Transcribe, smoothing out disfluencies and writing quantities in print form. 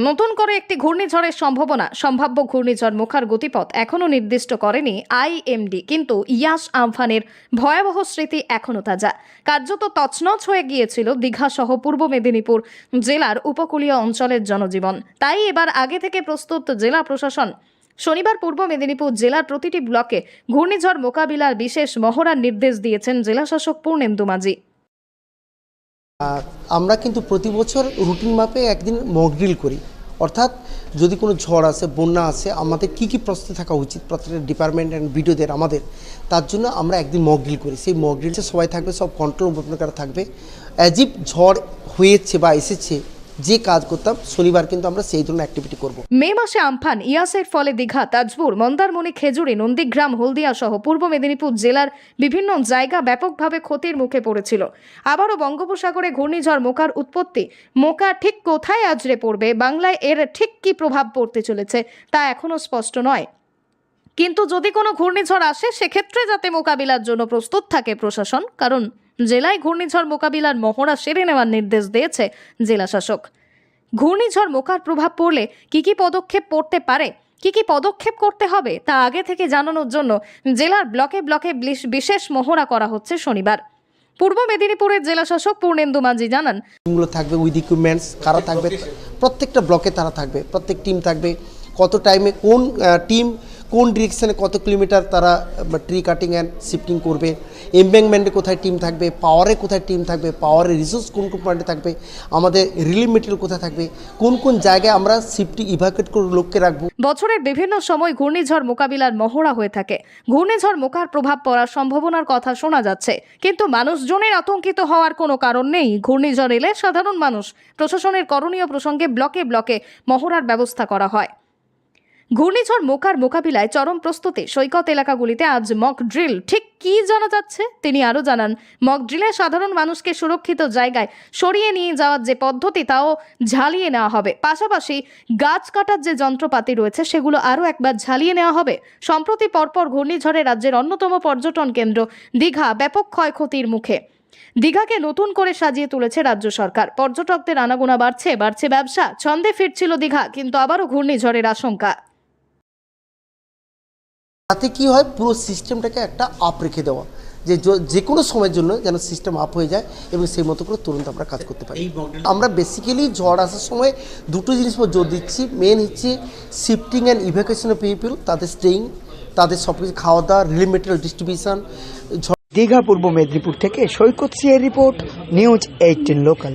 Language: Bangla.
নতুন করে একটি ঘূর্ণিঝড়ের সম্ভাব্য ঘূর্ণিঝড় মোখার গতিপথ এখনও নির্দিষ্ট করেনি আইএমডি, কিন্তু ইয়াস আমফানের ভয়াবহ স্মৃতি এখনও তাজা। কার্যত তছনছ হয়ে গিয়েছিল দীঘা সহ পূর্ব মেদিনীপুর জেলার উপকূলীয় অঞ্চলের জনজীবন। তাই এবার আগে থেকে প্রস্তুত জেলা প্রশাসন। শনিবার পূর্ব মেদিনীপুর জেলার প্রতিটি ব্লকে ঘূর্ণিঝড় মোকাবিলার বিশেষ মহড়ার নির্দেশ দিয়েছেন জেলাশাসক পূর্ণেন্দু মাঝি। আমরা কিন্তু প্রতি বছর রুটিন মাপে একদিন মক ড্রিল করি, অর্থাৎ যদি কোনো ঝড় আসে, বন্যা আসে, আমাদের কি প্রস্তুতি থাকা উচিত প্রত্যেকটা ডিপার্টমেন্ট অ্যান্ড বিডিওদের আমাদের, তার জন্য আমরা একদিন মক ড্রিল করি। সেই মক ড্রিলসে সবাই থাকবে, সব কন্ট্রোল উপকরণ থাকবে। অ্যাজ ইফ ঝড় হয়েছে বা এসেছে, যে কাজ করতাম শনিবার কিন্তু আমরা সেই ধরনের অ্যাক্টিভিটি করব। মে মাসে আমফান ইয়াসের ফলে দীঘা, তাজপুর, মন্দারমণি, খেজুরি, নন্দীগ্রাম, হলদিয়া সহ পূর্ব মেদিনীপুর জেলার বিভিন্ন জায়গা ব্যাপকভাবে ক্ষতির মুখে পড়েছিল। আবারও বঙ্গোপসাগরে ঘূর্ণিঝড় মোকার উৎপত্তি, মোকা ঠিক কোথায় আছড়ে পড়বে, বাংলায় এর ঠিক কী প্রভাব পড়তে চলেছে তা এখনও স্পষ্ট নয়। কিন্তু যদি কোনো ঘূর্ণিঝড় আসে, সেক্ষেত্রে যাতে মোকাবিলার জন্য প্রস্তুত থাকে প্রশাসন, কারণ জেলায় ঘূর্ণিঝড় মোকাবিলার মহড়া সেরে নেওয়ার নির্দেশ দিয়েছে জেলাশাসক। ঘূর্ণিঝড় মোকার প্রভাব পড়লে কি পদক্ষেপ পড়তে পারে, কি পদক্ষেপ করতে হবে তা আগে থেকে জানানোর জন্য জেলার ব্লকে ব্লকে বিশেষ মহড়া করা হচ্ছে শনিবার। পূর্ব মেদিনীপুরের জেলাশাসক পূর্ণেন্দু মাঝি জানান, টিমগুলো থাকবে উইথ ইকুইপমেন্টস, কারা থাকবে প্রত্যেকটা ব্লকে, তারা থাকবে, প্রত্যেক টিম থাকবে, কত টাইমে কোন টিম কোন ডিরেকশানে কত কিলোমিটার তারা ট্রি কাটিং অ্যান্ড শিফটিং করবে, এমব্যাঙ্কমেন্টে কোথায় টিম থাকবে, পাওয়ারে কোথায় টিম থাকবে, পাওয়ারের রিসোর্স কোন পয়েন্টে থাকবে, আমাদের রিলিফ মেটেরিয়াল কোথায় থাকবে, কোন জায়গায় আমরা শিফটিং ইভাকুয়েট করে লোককে রাখবো। বছরের বিভিন্ন সময় ঘূর্ণিঝড় মোকাবিলার মহড়া হয়ে থাকে। ঘূর্ণিঝড় মোকার প্রভাব পড়ার সম্ভাবনার কথা শোনা যাচ্ছে, কিন্তু মানুষজনের আতঙ্কিত হওয়ার কোনো কারণ নেই। ঘূর্ণিঝড় এলে সাধারণ মানুষ প্রশাসনের করণীয় প্রসঙ্গে ব্লকে ব্লকে মহড়ার ব্যবস্থা করা হয়। ঘূর্ণিঝড় মোকার মোকাবিলায় চরম প্রস্তুতি, সৈকত এলাকাগুলিতে আজ মক ড্রিল। ঠিক কি জানা যাচ্ছে, তিনি আরও জানান, মক ড্রিলে সাধারণ মানুষকে সুরক্ষিত জায়গায় সরিয়ে নিয়ে যাওয়ার যে পদ্ধতি তাও ঝালিয়ে নেওয়া হবে। পাশাপাশি গাছ কাটার যে যন্ত্রপাতি রয়েছে সেগুলো আরও একবার ঝালিয়ে নেওয়া হবে। সম্প্রতি পরপর ঘূর্ণিঝড়ে রাজ্যের অন্যতম পর্যটন কেন্দ্র দীঘা ব্যাপক ক্ষয়ক্ষতির মুখে। দীঘাকে নতুন করে সাজিয়ে তুলেছে রাজ্য সরকার। পর্যটকদের আনাগোনা বাড়ছে ব্যবসা, ছন্দে ফিরছিল দীঘা, কিন্তু আবারও ঘূর্ণিঝড়ের আশঙ্কা। তাতে কি হয়, পুরো সিস্টেমটাকে একটা আপ রেখে দেওয়া, যে কোনো সময়ের জন্য যেন সিস্টেম আপ হয়ে যায় এবং সেই মতো করে তুরন্ত আমরা কাজ করতে পারি। আমরা বেসিক্যালি ঝড় আসার সময় দুটো জিনিস পর জোর দিচ্ছি। মেন হচ্ছে shifting and evacuation of people, তাদের স্টেইং, তাদের সব কিছু খাওয়া দাওয়া, রিলিফ মেটেরিয়াল ডিস্ট্রিবিউশন। দীঘা পূর্ব মেদিনীপুর থেকে সৈকত সিংয়ের রিপোর্ট, নিউজ 18 লোকাল।